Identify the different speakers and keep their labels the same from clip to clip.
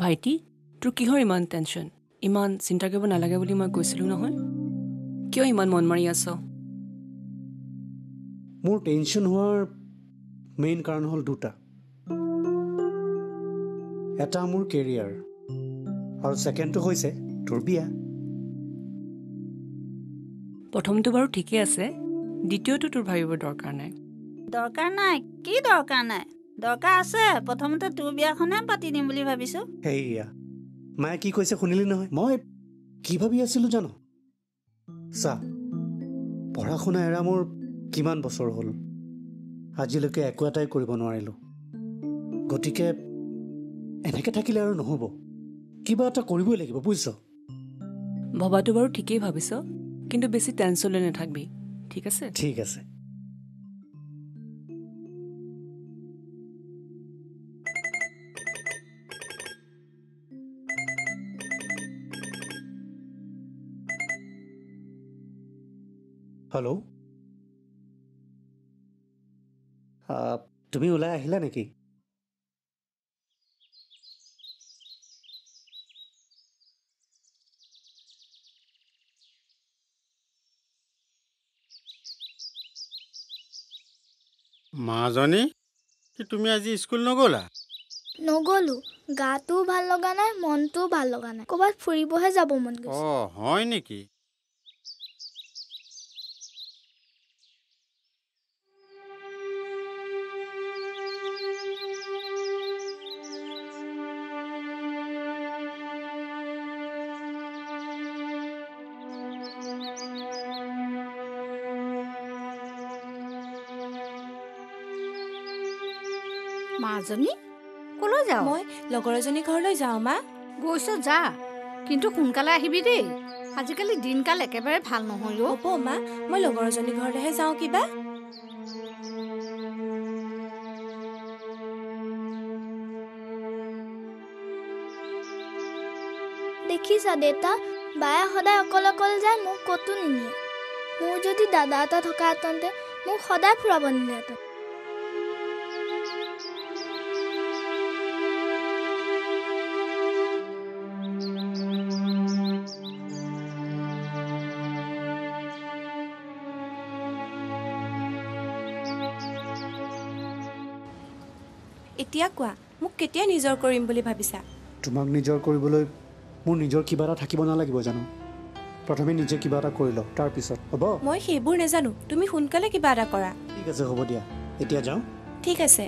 Speaker 1: ভাইটি তোৰ কিহৰ ইমান টেনশ্যন ইমান চিন্তা কৰিব নালাগে বুলি মই কৈছিলোঁ নহয় কিয় ইমান মন মাৰি আছ
Speaker 2: মোৰ টেনশ্যন হোৱাৰ মেইন কাৰণ হ'ল দুটা এটা মোৰ কেৰিয়াৰ আৰু ছেকেণ্ডটো হৈছে তোৰ বিয়া
Speaker 1: প্ৰথমটো বাৰু ঠিকে আছে দ্বিতীয়টো তোৰ ভাবিব দৰকাৰ নাই
Speaker 3: কি দৰকাৰ নাই দৰকাৰ আছে প্ৰথমতে তোৰ বিয়াখনহে পাতি দিম বুলি ভাবিছোঁ
Speaker 2: সেয়া মায়ে কি কৈছে শুনিলি নহয় মই কি ভাবি আছিলোঁ জানো চা পঢ়া শুনা এৰা মোৰ কিমান বছৰ হ'ল আজিলৈকে একো এটাই কৰিব নোৱাৰিলোঁ গতিকে এনেকৈ থাকিলে আৰু নহ'ব কিবা এটা কৰিবই লাগিব বুজিছ
Speaker 1: ভবাটো বাৰু ঠিকেই ভাবিছ কিন্তু বেছি টেনশ্যন লৈ নাথাকবি ঠিক আছে
Speaker 2: ঠিক আছে হেল্ল' তুমি ওলাই আহিলা নেকি
Speaker 4: মাজনী কি তুমি আজি স্কুল নগ'লা
Speaker 5: নগ'লো গাটোও ভাল লগা নাই মনটোও ভাল লগা নাই ক'ৰবাত ফুৰিবহে যাব মন গৈছে
Speaker 4: হয় নেকি
Speaker 3: মাজনী ক'লৈ যাওঁ
Speaker 6: মই লগৰ এজনী ঘৰলৈ যাওঁ মা
Speaker 3: গৈছ যা কিন্তু সোনকালে আহিবি দেই আজিকালি দিনকাল একেবাৰে ভাল নহয়
Speaker 6: হ'ব মা মই লগৰ এজনী ঘৰলৈহে যাওঁ কিবা
Speaker 5: দেখিছা দেউতা বায়ে সদায় অকলে অকলে যায় মোক ক'তো নিনিয়ে মোৰ যদি দাদা এটা থকাহেঁতেন মোক সদায় ফুৰাব নিলেহেঁতেন
Speaker 6: এতিয়া কোৱা মোক কেতিয়া নিজৰ কৰিম বুলি ভাবিছা
Speaker 2: তোমাক নিজৰ কৰিবলৈ মোৰ নিজৰ কিবা এটা থাকিব নালাগিব জানো প্ৰথমে নিজে কিবা এটা কৰি লওঁ তাৰপিছত হ'ব
Speaker 6: মই সেইবোৰ নাজানো তুমি সোনকালে কিবা এটা কৰা
Speaker 2: ঠিক আছে হ'ব দিয়া এতিয়া যাওঁ
Speaker 6: ঠিক আছে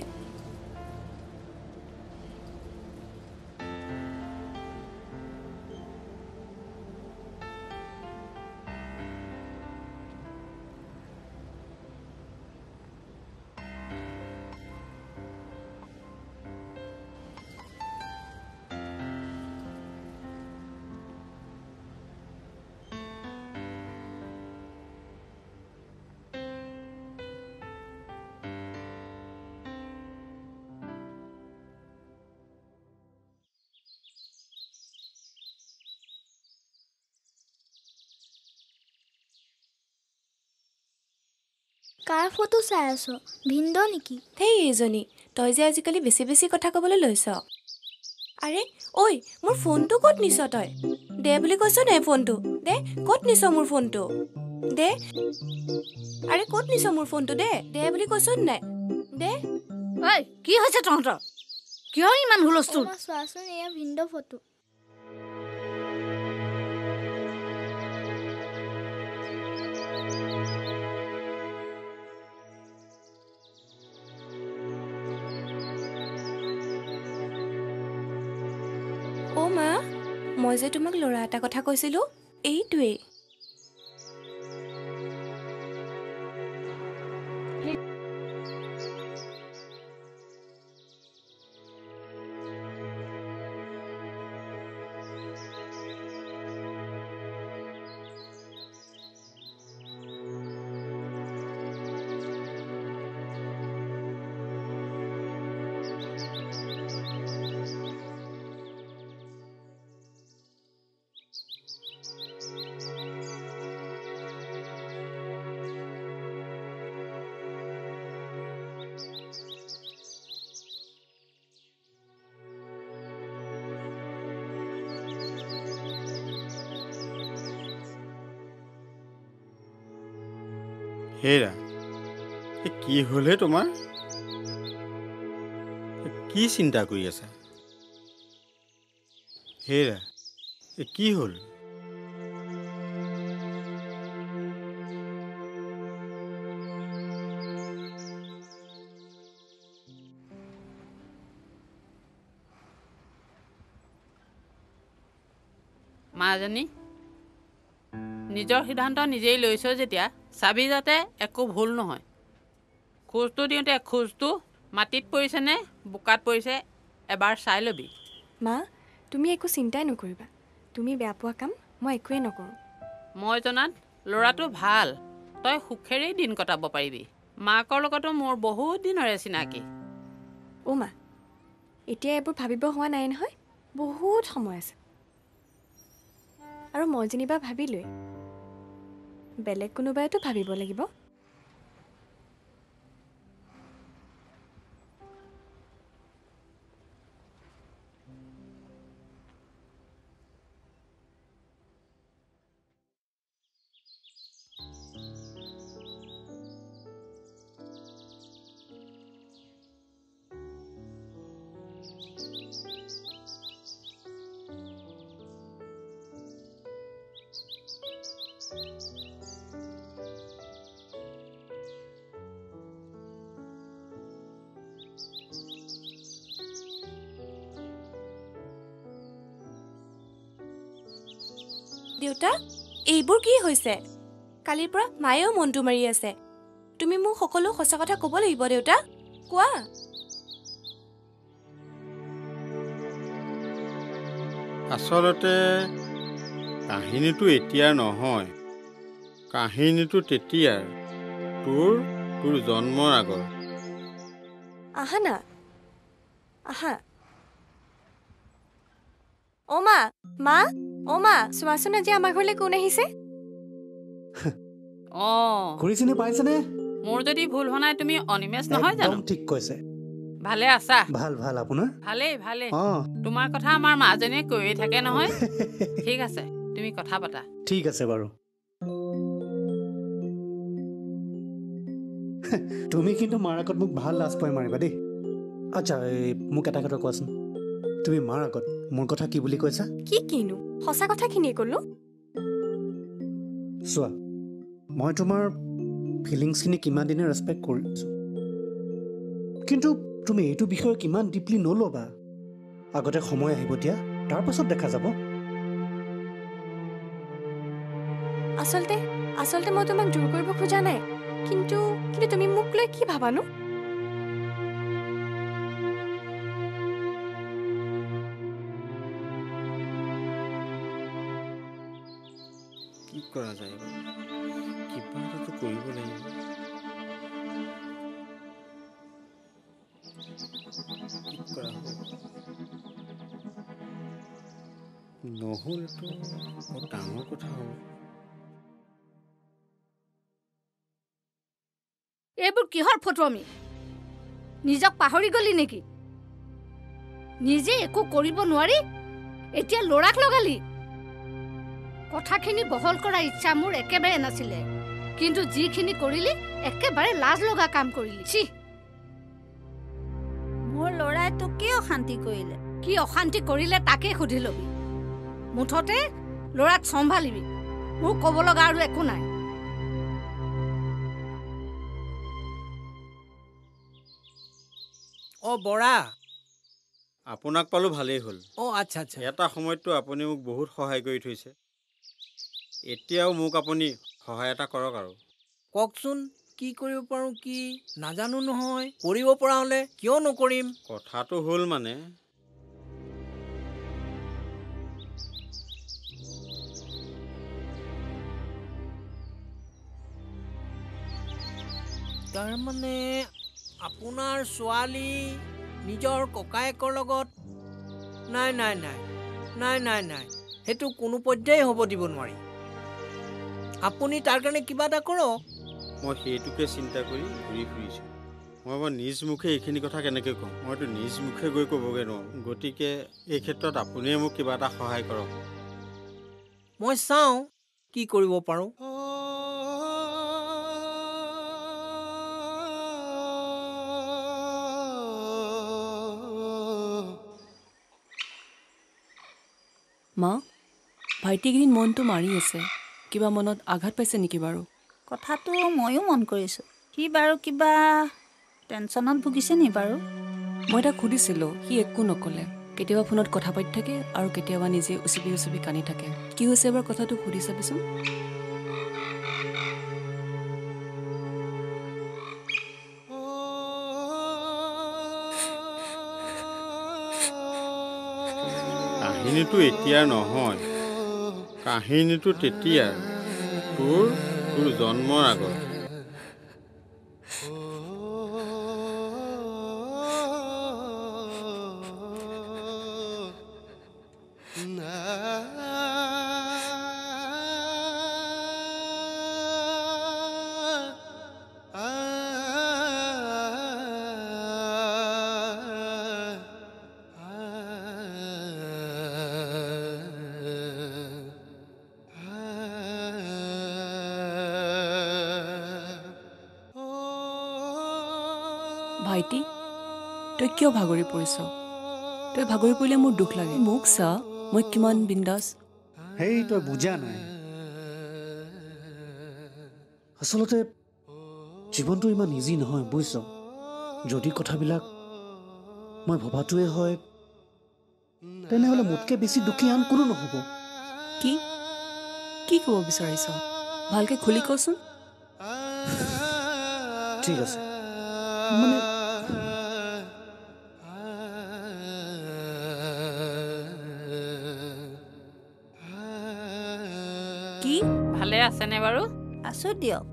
Speaker 5: কাৰ ফটো চাই আছ ভিন্দ নেকি
Speaker 6: সেই এইজনী তই যে আজিকালি বেছি বেছি কথা ক'বলৈ লৈছ আৰে ঐ মোৰ ফোনটো ক'ত নিছ তই দে বুলি কৈছ নাই ফোনটো দে ক'ত নিছ মোৰ ফোনটো দে আৰে ক'ত নিছ মোৰ ফোনটো দে দে বুলি কৈছ নাই দে
Speaker 3: ঐ কি হৈছে তহঁতৰ কিয় ইমান হুলস্থুল
Speaker 5: চোৱাচোন এয়া ভিন্দ ফটো
Speaker 6: অ' মা মই যে তোমাক ল'ৰা এটা কথা কৈছিলোঁ এইটোৱেই
Speaker 4: হেৰা কি হ'লহে তোমাৰ কি চিন্তা কৰি আছা হেৰা কি হ'ল
Speaker 7: মাজনী নিজৰ সিদ্ধান্ত নিজেই লৈছ যেতিয়া চাবি যাতে একো ভুল নহয় খোজটো দিওঁতে খোজটো মাটিত পৰিছেনে বোকাত পৰিছে এবাৰ চাই ল'বি
Speaker 6: মা তুমি একো চিন্তাই নকৰিবা তুমি বেয়া পোৱা কাম মই একোৱেই নকৰোঁ
Speaker 7: মই জনাত ল'ৰাটো ভাল তই সুখেৰেই দিন কটাব পাৰিবি মাকৰ লগতো মোৰ বহুত দিনৰে চিনাকি
Speaker 6: অ' মা এতিয়া এইবোৰ ভাবিব হোৱা নাই নহয় বহুত সময় আছে আৰু মই যেনিবা ভাবিলোৱেই বেলেগ কোনোবাইতো ভাবিব লাগিব দেউতা এইবোৰ কি হৈছে কালিৰ পৰা মায়েও মনটো মাৰি আছে তুমি মোক সকলো সঁচা কথা ক'ব লাগিব দেউতা কোৱা
Speaker 4: আচলতে কাহিনীটো এতিয়া নহয় কাহিনীটো তেতিয়াৰ তোৰ জন্মৰ আগৰ
Speaker 6: আহা না আহা অ' মা মা অ' মা চোৱাচোন আজি আমাৰ ঘৰলৈ কোন আহিছে
Speaker 7: অঁ
Speaker 2: ঘূৰি চিনি পাইছেনে
Speaker 7: মোৰ যদি ভুল হোৱা নাই তুমি অনিমেষ নহয় জানো
Speaker 2: একদম ঠিক কৈছে
Speaker 7: ভালে আছা
Speaker 2: ভাল ভাল আপোনাৰ
Speaker 7: ভালেই ভালেই
Speaker 2: অঁ
Speaker 7: তোমাৰ কথা আমাৰ মাজনীয়ে কৈয়ে থাকে নহয় ঠিক আছে তুমি কথা পাতা
Speaker 2: ঠিক আছে বাৰু তুমি কিন্তু মাৰ আগত মোক ভাল লাজ পাই মাৰিবা দেই আচ্ছা মোক এটা কথা কোৱাচোন তুমি মাৰ আগত মোৰ কথা কি বুলি কৈছা
Speaker 6: কি কিনো সঁচা কথাখিনিয়ে ক'লো
Speaker 2: চোৱা মই তোমাৰ ফিলিংছখিনি কিমান দিনে ৰেচপেক্ট কৰিছোঁ কিন্তু তুমি এইটো বিষয়ে কিমান ডিপলি নল'বা আগতে সময় আহিব দিয়া তাৰপাছত দেখা যাব
Speaker 6: আচলতে মই তোমাক জোৰ কৰিব খোজা নাই কিন্তু তুমি মোক লৈ কি ভাবানো
Speaker 4: কি কৰা যায় কিবা এটাতো কৰিব লাগিব কি কৰা হ'ব নহ'লেতো বৰ ডাঙৰ কথা হ'ব
Speaker 8: এইবোৰ কিহৰ ফটোৱামি নিজক পাহৰি গলি নেকি নিজে একো কৰিব নোৱাৰি এতিয়া ল'ৰাক লগালি কথাখিনি বহল কৰা ইচ্ছা মোৰ একেবাৰে নাছিলে কিন্তু যিখিনি কৰিলি একেবাৰে লাজ লগা কাম কৰিলি ছি
Speaker 3: মোৰ ল'ৰাই তোক কি অশান্তি কৰিলে
Speaker 8: কি অশান্তি কৰিলে তাকে সুধি ল'বি মুঠতে ল'ৰাক চম্ভালিবি মোৰ ক'ব লগা আৰু একো নাই
Speaker 9: অ বৰা
Speaker 4: আপোনাক পালোঁ ভালেই হ'ল
Speaker 9: অ আচ্ছা আচ্ছা
Speaker 4: এটা সময়ততো আপুনি মোক বহুত সহায় কৰি থৈছে এতিয়াও মোক আপুনি সহায় এটা কৰক আৰু
Speaker 9: কওকচোন কি কৰিব পাৰোঁ কি নাজানো নহয়। কৰিব পৰা হ'লে কিয় নকৰিম।
Speaker 4: কথাটো হ'ল মানে
Speaker 9: তাৰমানে আপোনাৰ ছোৱালী নিজৰ ককায়েকৰ লগত নাই নাই নাই নাই নাই নাই সেইটো কোনো পৰ্যায়ে হ'ব দিব নোৱাৰি। আপুনি তাৰ কাৰণে কিবা এটা কৰক।
Speaker 4: মই সেইটোকে চিন্তা কৰি ঘূৰি ফুৰিছোঁ। মই নিজ মুখে এইখিনি কথা কেনেকৈ কওঁ? মইতো নিজ মুখে গৈ ক'বগৈ নোৱাৰোঁ। গতিকে এই ক্ষেত্ৰত আপুনিয়ে মোক কিবা এটা সহায় কৰক।
Speaker 9: মই চাওঁ কি কৰিব পাৰোঁ।
Speaker 1: মা, ভাইটিকেইদিন মনটো মাৰি আছে। কিবা মনত আঘাত পাইছে নেকি বাৰু?
Speaker 3: কথাটো ময়ো মন কৰিছোঁ। সি বাৰু কিবা টেনশ্যনত ভুগিছে নি বাৰু?
Speaker 1: মই তাক সুধিছিলোঁ, সি একো নক'লে। কেতিয়াবা ফোনত কথা পাতি থাকে আৰু কেতিয়াবা নিজে উচুপি উচুপি কান্দি থাকে। কি হৈছে এবাৰ কথাটো সুধি চাবিচোন।
Speaker 4: কাহিনীটো এতিয়াৰ নহয়, কাহিনীটো তেতিয়াৰ, তোৰ জন্মৰ আগত।
Speaker 1: ভাইটি, তই কিয় ভাগৰি পৰিছ? তই ভাগৰি পৰিলে মোৰ দুখ লাগে। মোক চা, মই কিমান বিন্দাছ।
Speaker 2: সেই তই বুজা নাই। আচলতে জীৱনটো ইমান ইজি নহয়, বুজিছ? যদি কথাবিলাক মই ভবাটোৱে হয় তেনেহ'লে মোতকৈ বেছি দুখী আন কোনো নহ'ব।
Speaker 1: কি কি ক'ব বিচাৰিছ? ভালকৈ খুলি কচোন।
Speaker 2: ঠিক আছে, মানে
Speaker 1: কি?
Speaker 7: ভালে আছেনে বাৰু?
Speaker 3: আছোঁ দিয়ক।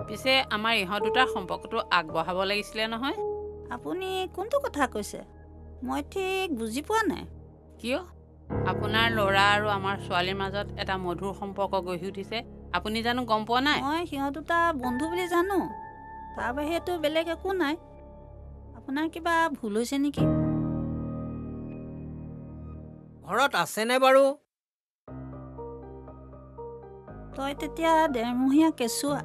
Speaker 7: পিছে আমাৰ ইহঁত দুটাৰ সম্পৰ্কটো আগবঢ়াব লাগিছিলে নহয়।
Speaker 3: আপুনি কোনটো কথা কৈছে? মই ঠিক বুজি পোৱা নাই।
Speaker 7: কিয়? আপোনাৰ ল'ৰা আৰু আমাৰ ছোৱালীৰ মাজত এটা মধুৰ সম্পৰ্ক গঢ়ি উঠিছে। আপুনি জানো গম পোৱা নাই?
Speaker 3: মই সিহঁত দুটা বন্ধু বুলি জানো, তাৰ বাহিৰেতো বেলেগ একো নাই। আপোনাৰ কিবা ভুল হৈছে নেকি?
Speaker 9: ঘৰত আছেনে বাৰু?
Speaker 3: তই তেতিয়া ডেৰমহীয়া কেঁচুৱা।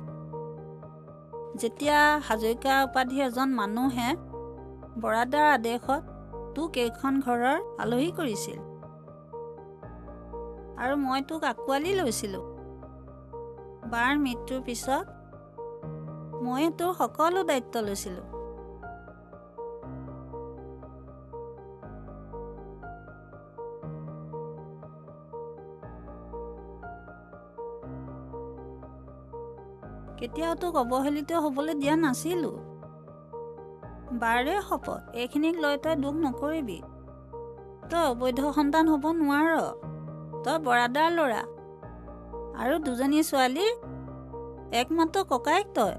Speaker 3: যেতিয়া হাজৰিকা উপাধি এজন মানুহে বৰাদাৰ আদেশত তোক এইখন ঘৰৰ আলহী কৰিছিল আৰু মই তোক আঁকোৱালি লৈছিলোঁ। বাৰ মৃত্যুৰ পিছত মই তোৰ সকলো দায়িত্ব লৈছিলোঁ। কেতিয়াও তোক অৱহেলিত হ'বলৈ দিয়া নাছিলোঁ। বাৰে শপত, এইখিনিক লৈ তই দুখ নকৰিবি। তই অবৈধ সন্তান হ'ব নোৱাৰ। তই বৰাদাৰ ল'ৰা আৰু দুজনী ছোৱালীৰ একমাত্ৰ ককায়েক তই।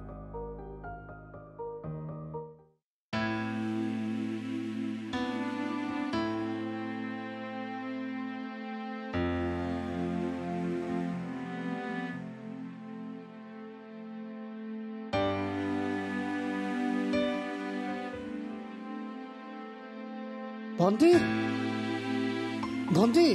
Speaker 2: ভণ্টি, ভণ্টি,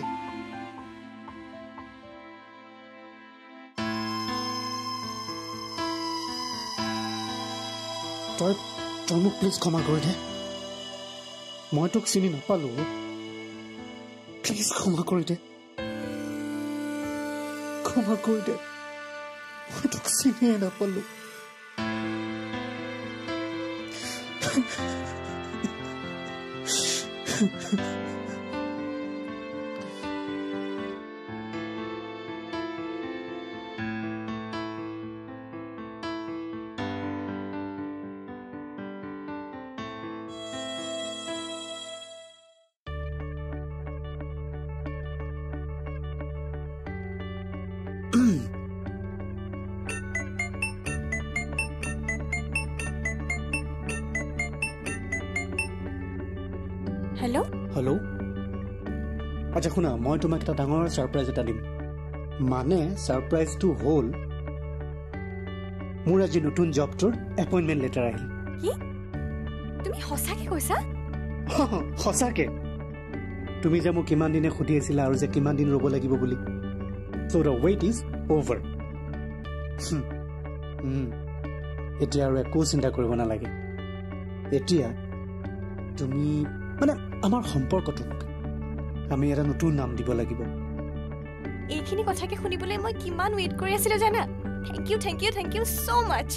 Speaker 2: তই মোক প্লিজ ক্ষমা কৰি দে। মই তোক চিনি নাপালো। প্লিজ ক্ষমা কৰি দে, ক্ষমা কৰি দে। মই তোক চিনিয়ে নাপালো।
Speaker 6: হেল্ল'
Speaker 2: হেল্ল' আচ্ছা শুনা মই তোমাক এটা ডাঙৰ ছাৰপ্ৰাইজ এটা দিম মানে ছাৰপ্ৰাইজটো হ'ল মোৰ আজি নতুন জবটোৰ এপইণ্টমেণ্ট লেটাৰ আহিল
Speaker 6: কি তুমি সঁচাকৈ কৈছা
Speaker 2: সঁচাকে তুমি যে মোক কিমান দিনে সুধি আছিলা আৰু যে কিমান দিন ৰ'ব লাগিব বুলি চ' দ্য ৱেইট ইজ অ'ভাৰ এতিয়া আৰু একো চিন্তা কৰিব নালাগে এতিয়া তুমি মানে আমাৰ সম্পৰ্কটোক আমি এটা নতুন নাম দিব লাগিব
Speaker 6: এইখিনি কথাকে শুনিবলৈ মই কিমান ৱেইট কৰি আছিলোঁ জানা থেংক ইউ ছ' মাছ